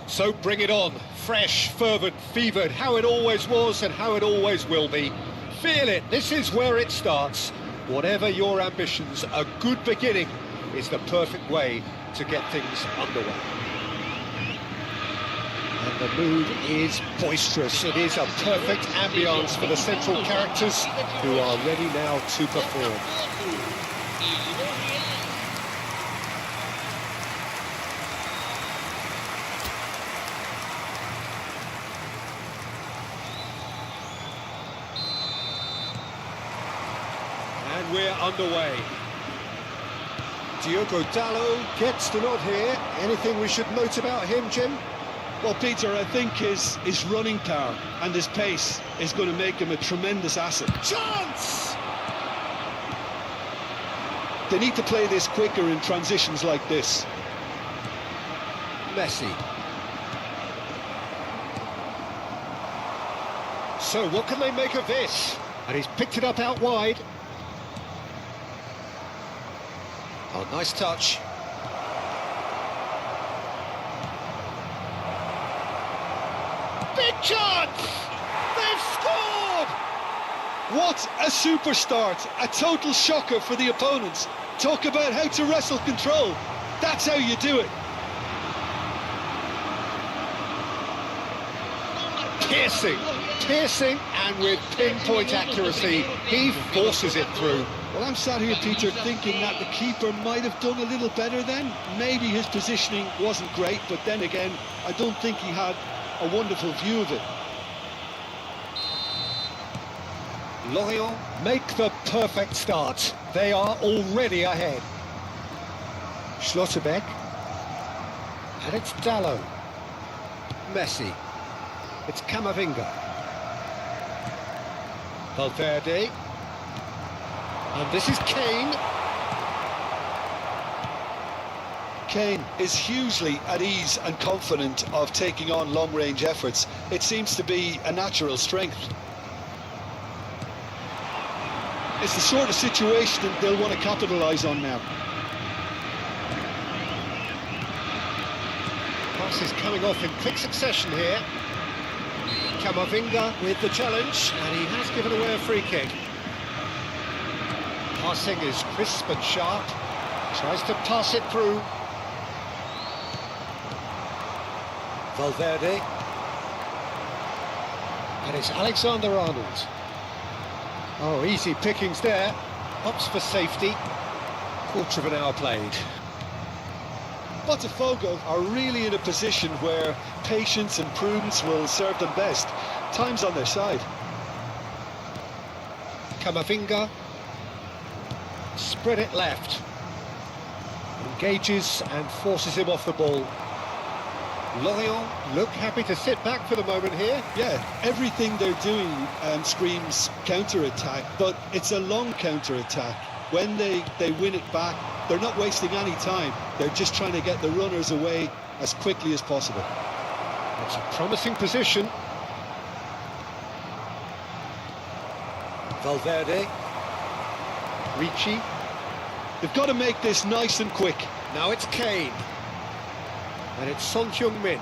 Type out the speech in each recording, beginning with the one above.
So bring it on, fresh, fervent, fevered, how it always was and how it always will be. Feel it, this is where it starts. Whatever your ambitions, a good beginning is the perfect way to get things underway. And the mood is boisterous. It is a perfect ambience for the central characters who are ready now to perform. And we're underway. Diogo Dalot gets the nod here. Anything we should note about him, Jim? Well, Peter, I think his running power and his pace is going to make him a tremendous asset. Chance! They need to play this quicker in transitions like this. Messi. So what can they make of this? And he's picked it up out wide. Oh, nice touch. Big chance! They've scored! What a super start! A total shocker for the opponents. Talk about how to wrestle control. That's how you do it. Piercing, and with pinpoint accuracy, he forces it through. Well, I'm sat here, Peter, thinking that the keeper might have done a little better then. Maybe his positioning wasn't great, but then again, I don't think he had a wonderful view of it. Lorient make the perfect start. They are already ahead. Schlotterbeck. And it's Dalot. Messi. It's Camavinga. Valverde. And this is Kane. Kane is hugely at ease and confident of taking on long-range efforts. It seems to be a natural strength. It's the sort of situation that they'll want to capitalise on now. Passes coming off in quick succession here. Camavinga with the challenge, and he has given away a free kick. Passing is crisp and sharp. Tries to pass it through. Valverde. And it's Alexander-Arnold. Oh, easy pickings there. Opts for safety. Quarter of an hour played. Botafogo are really in a position where patience and prudence will serve them best. Time's on their side. Camavinga. Spread it left. Engages and forces him off the ball. Lorient look happy to sit back for the moment here. Yeah, everything they're doing screams counter-attack, but it's a long counter-attack. When they win it back, they're not wasting any time. They're just trying to get the runners away as quickly as possible. It's a promising position. Valverde. Ricci. They've got to make this nice and quick. Now it's Kane. And it's Son Heung-min.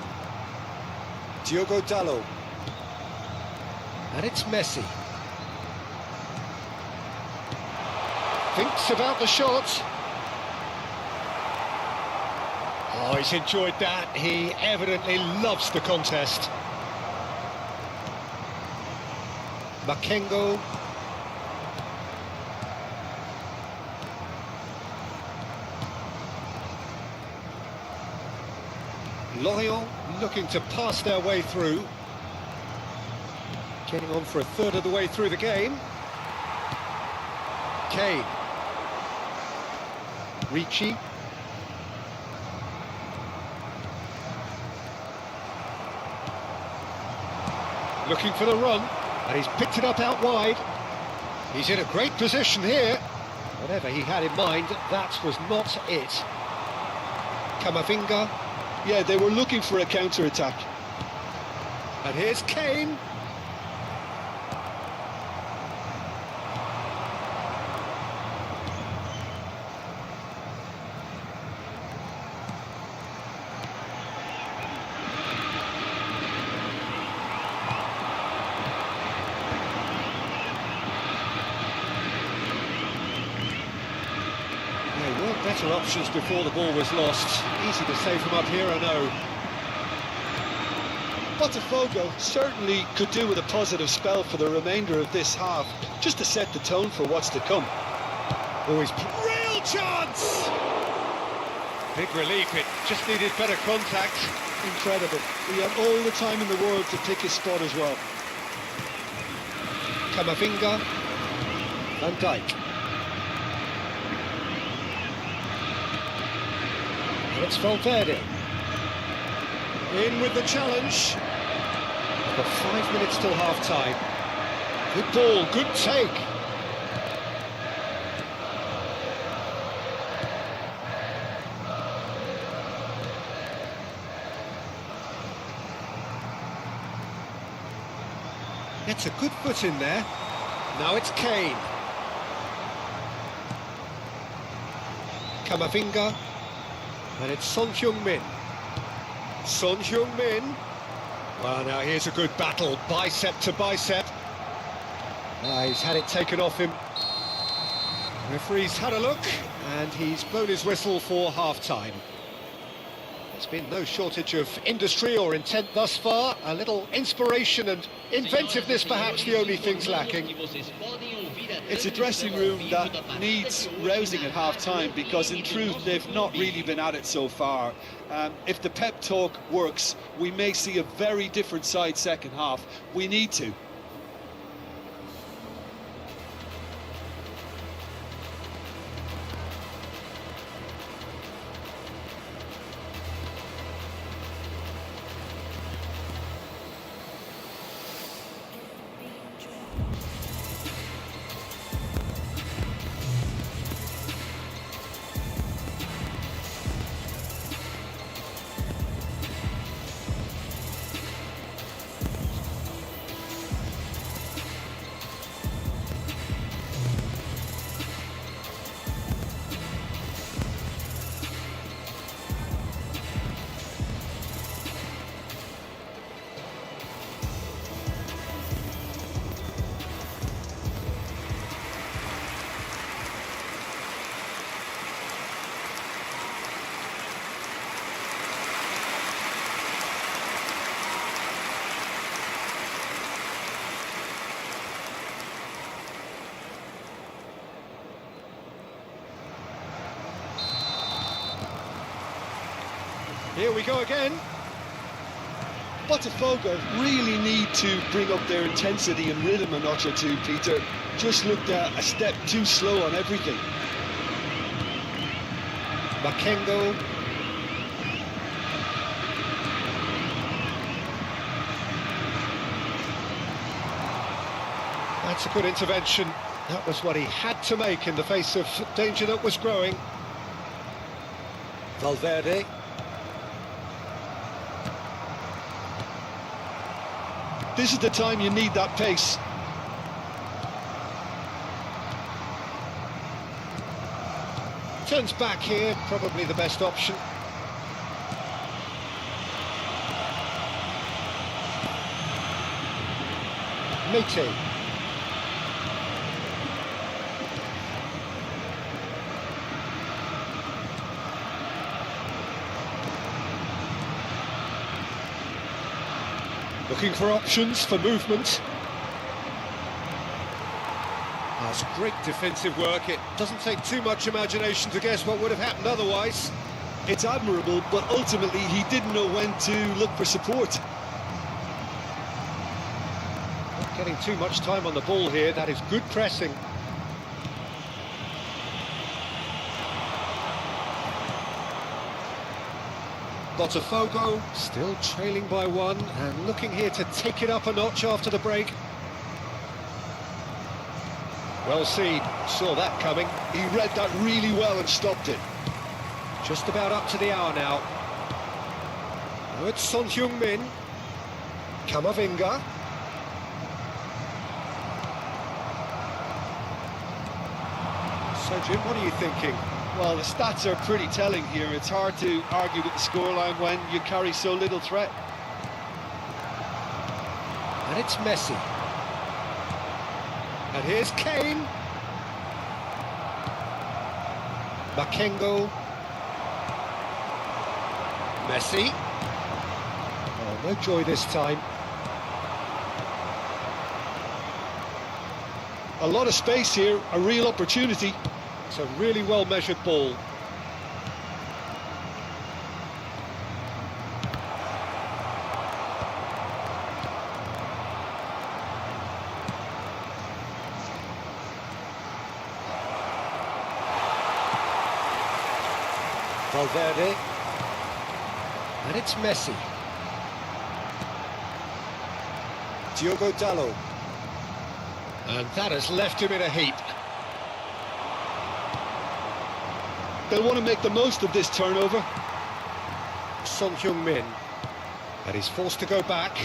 Diogo Dalot. And it's Messi. Thinks about the shot. Oh, he's enjoyed that. He evidently loves the contest. Makengo. Lorient looking to pass their way through. Getting on for a third of the way through the game. Kane. Ricci. Looking for the run, and he's picked it up out wide. He's in a great position here. Whatever he had in mind, that was not it. Camavinga. Yeah, they were looking for a counter-attack. And here's Kane. options before the ball was lost. Easy to save from up here, I know. Botafogo certainly could do with a positive spell for the remainder of this half, just to set the tone for what's to come. Always real chance! Big relief, it just needed better contact. Incredible. He had all the time in the world to pick his spot as well. Camavinga, Van Dijk. And it's Valverde. In with the challenge. Got 5 minutes till half-time. Good ball, good take. Gets a good foot in there. Now it's Kane. Camavinga. And it's Son Heung-min. Son Heung-min. Well, now here's a good battle, bicep to bicep. He's had it taken off him. Referee's had a look, and he's blown his whistle for half-time. There's been no shortage of industry or intent thus far. A little inspiration and inventiveness, perhaps the only things lacking. It's a dressing room that needs rousing at half-time, because in truth they've not really been at it so far. If the pep talk works, we may see a very different side second half. We need to. Here we go again. Botafogo really need to bring up their intensity and rhythm a notch or two, Peter. Just looked a step too slow on everything. Makengo. That's a good intervention. That was what he had to make in the face of danger that was growing. Valverde. This is the time you need that pace. Turns back here, probably the best option. Meite. Looking for options for movement. That's great defensive work. It doesn't take too much imagination to guess what would have happened otherwise. It's admirable, but ultimately he didn't know when to look for support. Not getting too much time on the ball here. That is good pressing. Botafogo still trailing by one and looking here to take it up a notch after the break. Well seen, saw that coming. He read that really well and stopped it. Just about up to the hour now. Now it's Son Heung-min. Camavinga. So Jim, what are you thinking? Well, the stats are pretty telling here. It's hard to argue with the scoreline when you carry so little threat. And it's Messi. And here's Kane. Makengo. Messi. Oh, no joy this time. A lot of space here, a real opportunity. It's a really well-measured ball. Valverde, and it's Messi. Diogo Dalot, and that has left him in a heap. They'll want to make the most of this turnover. Son Heung-min, and he's forced to go back.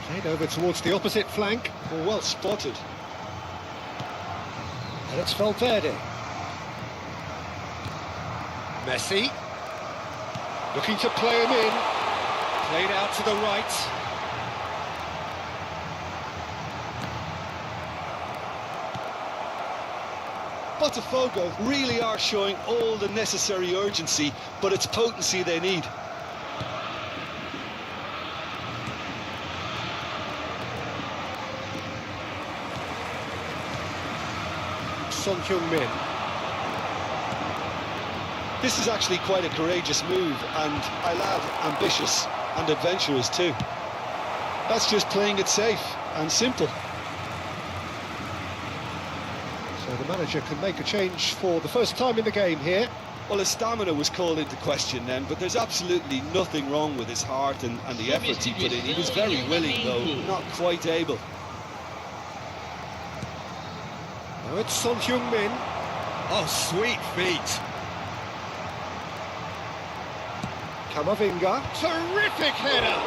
Played over towards the opposite flank. Well spotted. And it's Valverde. Messi, looking to play him in, played out to the right. Botafogo really are showing all the necessary urgency, but it's potency they need. Son Heung-min. This is actually quite a courageous move, and I love ambitious and adventurous too. That's just playing it safe and simple. So the manager can make a change for the first time in the game here. Well, his stamina was called into question then, but there's absolutely nothing wrong with his heart and the efforts he put in. He was very willing, though, not quite able. Now it's Son Heung-min. Oh, sweet feet. Camavinga, terrific header!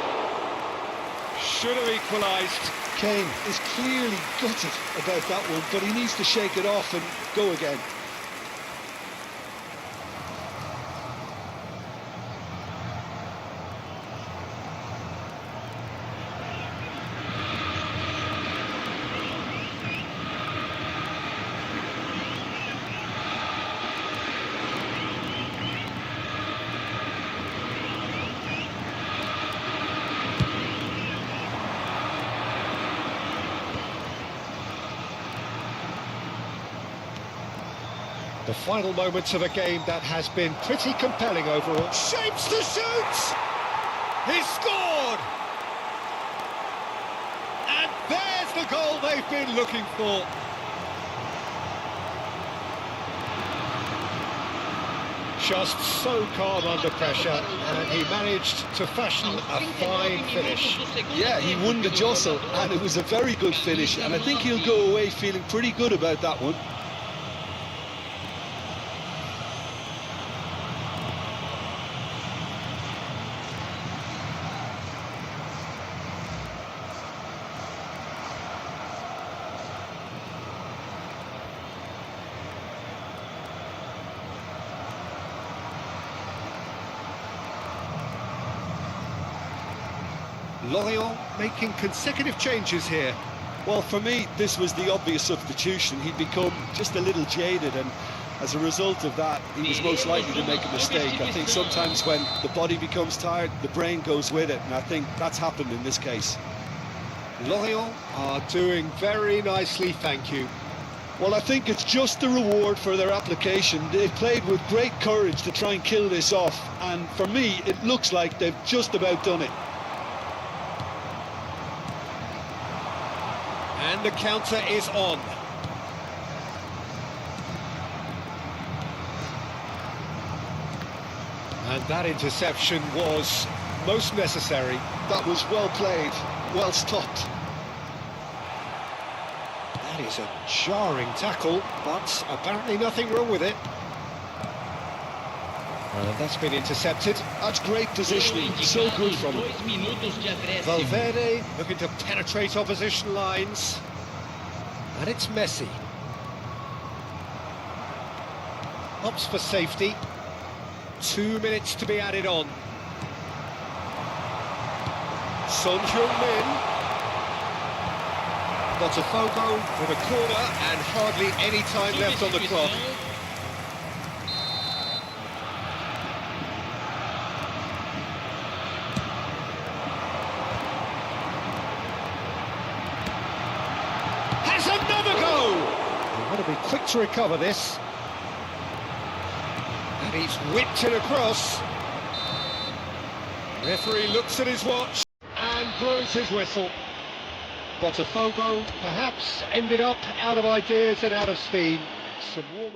Should have equalised. Kane is clearly gutted about that one, but he needs to shake it off and go again. The final moments of a game that has been pretty compelling overall. Shapes to shoot! He scored! And there's the goal they've been looking for. Just so calm under pressure, and he managed to fashion a fine finish. Yeah, he won the jostle, and it was a very good finish, and I think he'll go away feeling pretty good about that one. Lorient making consecutive changes here. Well, for me, this was the obvious substitution. He'd become just a little jaded, and as a result of that, he was most likely to make a mistake. I think sometimes when the body becomes tired, the brain goes with it, and I think that's happened in this case. Lorient are doing very nicely, thank you. Well, I think it's just the reward for their application. They played with great courage to try and kill this off, and for me, it looks like they've just about done it. And the counter is on. And that interception was most necessary. That was well played, well stopped. That is a jarring tackle, but apparently nothing wrong with it. And that's been intercepted. That's great positioning, so good from him. Valverde looking to penetrate opposition lines. And it's Messi. Opts for safety. 2 minutes to be added on. Son Heung-min. Botafogo with a corner and hardly any time left on the clock. Got to be quick to recover this. And he's whipped it across. Referee looks at his watch and blows his whistle. Botafogo perhaps ended up out of ideas and out of steam. Some warm